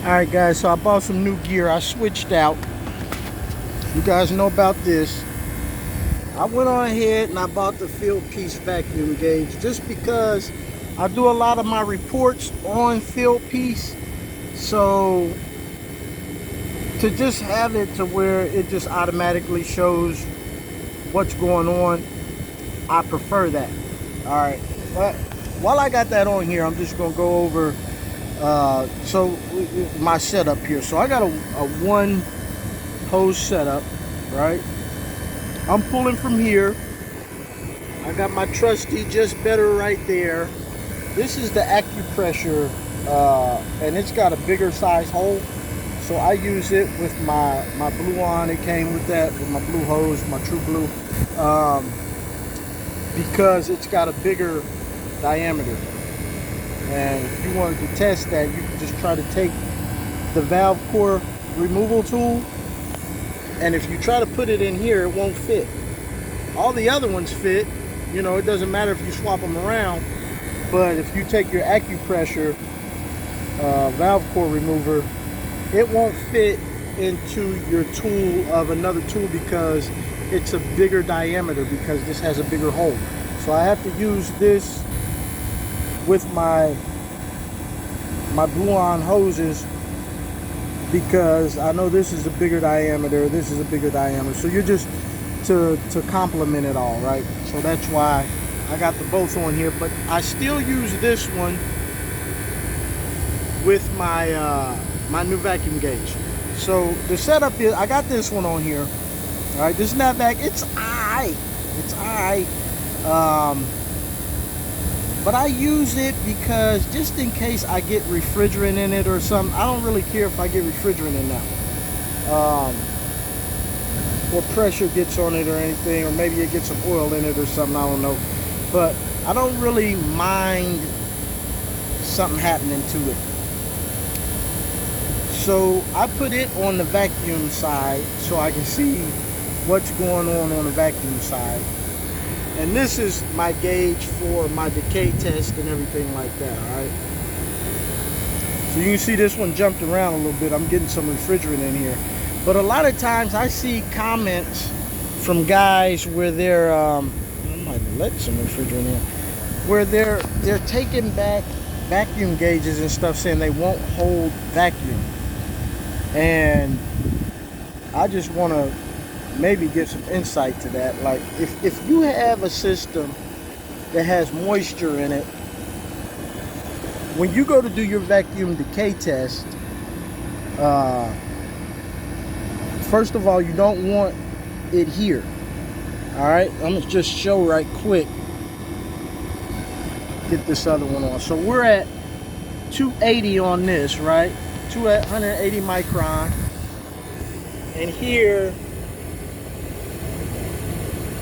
Alright guys, so I bought some new gear. I switched out. You guys know about this. I went on ahead and I bought the Field Piece vacuum gauge just because I do a lot of my reports on Field Piece. So to just have it to where it just automatically shows what's going on, I prefer that. Alright, but while I got that on here, I'm just going to go over my setup here. So I got a one hose setup, right? I'm pulling from here. I got my trusty Just Better right there. This is the acupressure, and it's got a bigger size hole. So I use it with my blue on. It came with that, with my blue hose, my True Blue, because it's got a bigger diameter. And if you wanted to test that, you can just try to take the valve core removal tool, and if you try to put it in here, it won't fit. All the other ones fit. You know, it doesn't matter if you swap them around, but if you take your acupressure valve core remover, it won't fit into your tool of another tool because it's a bigger diameter, because this has a bigger hole. So I have to use this with my blue on hoses, because I know this is a bigger diameter, this is a bigger diameter, so you're just to complement it all, right? So that's why I got the both on here, but I still use this one with my my new vacuum gauge. So the setup is, I got this one on here, all right? This Snapback, it's alright, but I use it because just in case I get refrigerant in it or something. I don't really care if I get refrigerant in now, or pressure gets on it or anything, or maybe it gets some oil in it or something, I don't know. But I don't really mind something happening to it. So I put it on the vacuum side so I can see what's going on the vacuum side. And this is my gauge for my decay test and everything like that, alright? So you can see this one jumped around a little bit. I'm getting some refrigerant in here. But a lot of times I see comments from guys where they're, I might let some refrigerant in, where they're taking back vacuum gauges and stuff saying they won't hold vacuum. And I just want to maybe give some insight to that. Like, if you have a system that has moisture in it, when you go to do your vacuum decay test, first of all, you don't want it here. Alright, I'm gonna just show right quick. Get this other one on. So we're at 280 on this, right? 280 micron. And here,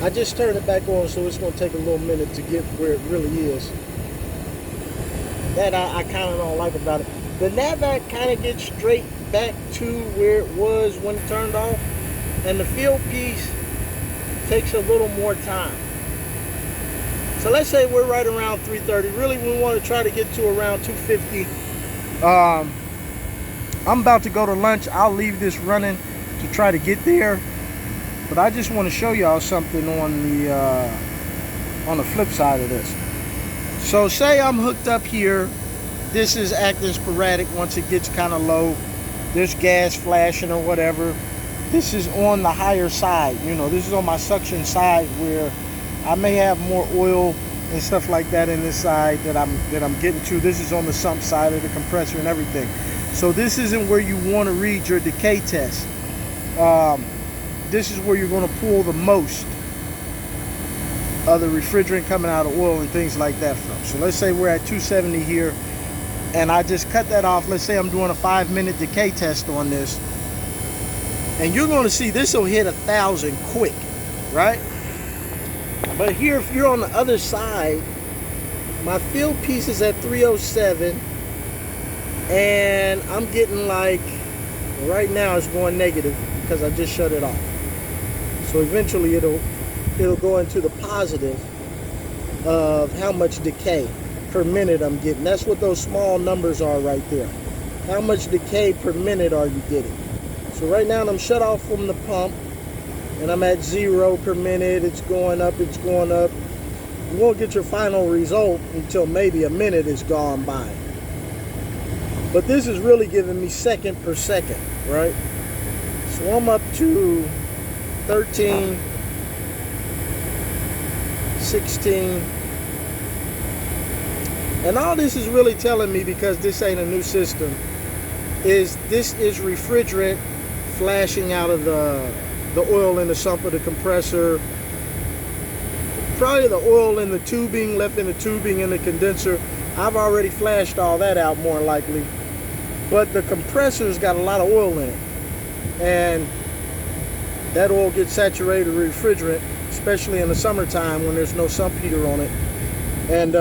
I just turned it back on, so it's going to take a little minute to get where it really is. That I kind of don't like about it. The Snapback kind of gets straight back to where it was when it turned off, and the Field Piece takes a little more time. So let's say we're right around 330. Really, we want to try to get to around 250. I'm about to go to lunch. I'll leave this running to try to get there. But I just want to show y'all something on the flip side of this. So say I'm hooked up here. This is acting sporadic. Once it gets kind of low, there's gas flashing or whatever. This is on the higher side. You know, this is on my suction side where I may have more oil and stuff like that in this side that I'm getting to. This is on the sump side of the compressor and everything. So this isn't where you want to read your decay test. This is where you're going to pull the most of the refrigerant coming out of oil and things like that from. So let's say we're at 270 here, and I just cut that off. Let's say I'm doing a 5-minute decay test on this, and you're going to see this will hit 1,000 quick, right? But here, if you're on the other side, my Field Piece is at 307, and I'm getting like, right now it's going negative because I just shut it off. So eventually it'll go into the positive of how much decay per minute I'm getting. That's what those small numbers are right there. how much decay per minute are you getting. So right now I'm shut off from the pump and I'm at 0 per minute. It's going up, it's going up. You won't get your final result until maybe a minute is gone by. But this is really giving me second per second, right? So I'm up to 13, 16. And all this is really telling me, because this ain't a new system, is this is refrigerant flashing out of the oil in the sump of the compressor. Probably the oil in the tubing, left in the tubing in the condenser. I've already flashed all that out more likely. But the compressor's got a lot of oil in it. And that oil gets saturated with refrigerant, especially in the summertime when there's no sump heater on it. And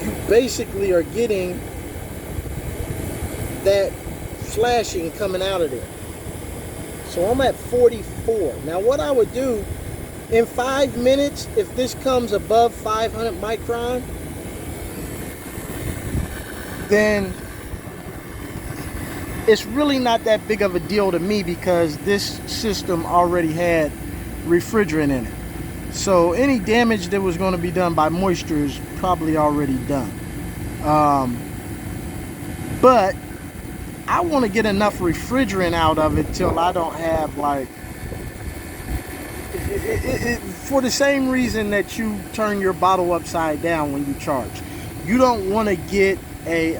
you basically are getting that flashing coming out of there. So I'm at 44. Now what I would do, in 5 minutes, if this comes above 500 micron, then it's really not that big of a deal to me, because this system already had refrigerant in it. So any damage that was going to be done by moisture is probably already done. But I want to get enough refrigerant out of it till I don't have, like, for the same reason that you turn your bottle upside down when you charge. You don't want to get a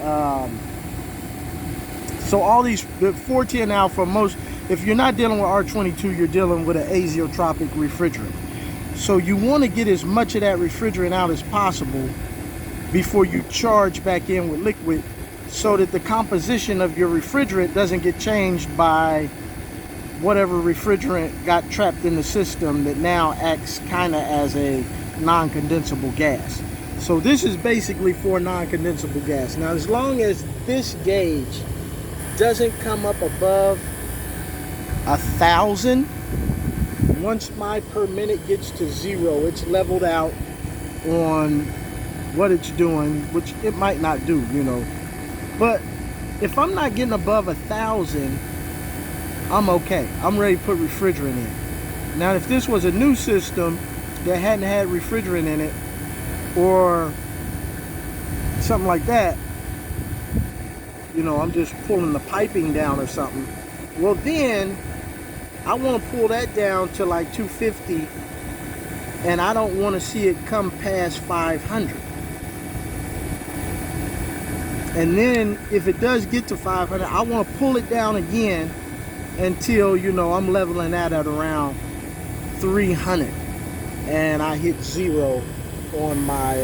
so all these, the 410 alpha, most, if you're not dealing with R22, you're dealing with an azeotropic refrigerant. So you want to get as much of that refrigerant out as possible before you charge back in with liquid, so that the composition of your refrigerant doesn't get changed by whatever refrigerant got trapped in the system that now acts kind of as a non-condensable gas. So this is basically for non-condensable gas. Now, as long as this gauge doesn't come up above 1,000, once my per minute gets to 0, it's leveled out on what it's doing, which it might not do, you know. But if I'm not getting above 1,000, I'm okay. I'm ready to put refrigerant in. Now, if this was a new system that hadn't had refrigerant in it, or something like that, you know, I'm just pulling the piping down or something, well then I want to pull that down to like 250, and I don't want to see it come past 500. And then if it does get to 500, I want to pull it down again until, you know, I'm leveling that at around 300, and I hit 0 on my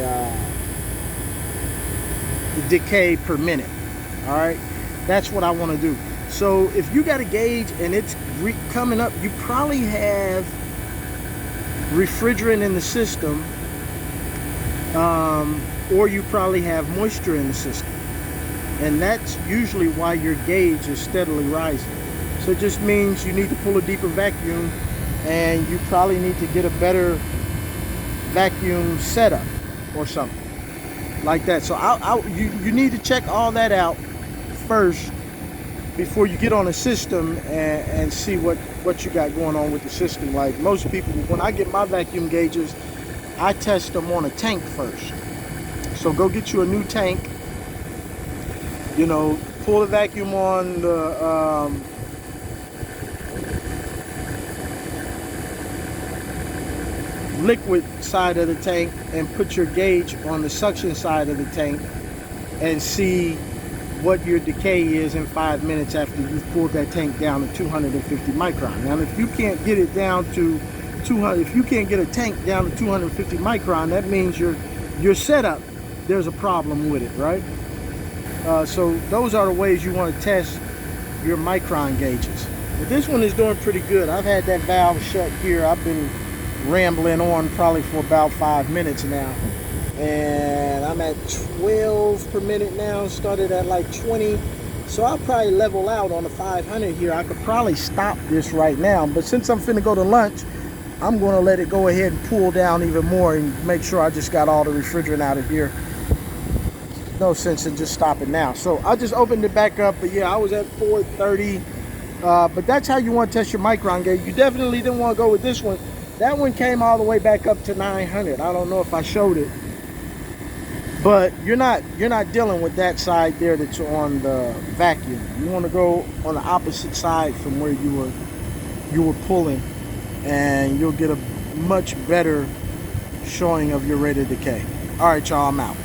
decay per minute. All right, that's what I want to do. So if you got a gauge and it's coming up, you probably have refrigerant in the system, or you probably have moisture in the system, and that's usually why your gauge is steadily rising. So it just means you need to pull a deeper vacuum, and you probably need to get a better vacuum setup or something like that. So you need to check all that out first before you get on a system and see what you got going on with the system. Like most people, when I get my vacuum gauges, I test them on a tank first. So go get you a new tank, you know, pull the vacuum on the liquid side of the tank, and put your gauge on the suction side of the tank, and see what your decay is in 5 minutes after you've pulled that tank down to 250 micron. Now, if you can't get it down to 200, if you can't get a tank down to 250 micron, that means your setup, there's a problem with it, right? So those are the ways you want to test your micron gauges. But this one is doing pretty good. I've had that valve shut here. I've been rambling on probably for about 5 minutes now, and I'm at 12 per minute now. Started at like 20, so I'll probably level out on the 500 here. I could probably stop this right now, but since I'm finna go to lunch, I'm going to let it go ahead and pull down even more and make sure I just got all the refrigerant out of here. no sense in just stopping now. So I just opened it back up, but yeah, I was at 430. But that's how you want to test your micron gauge. You definitely didn't want to go with this one. That one came all the way back up to 900. I don't know if I showed it, but you're not dealing with that side there that's on the vacuum. You want to go on the opposite side from where you were pulling, and you'll get a much better showing of your rate of decay. All right, y'all, I'm out.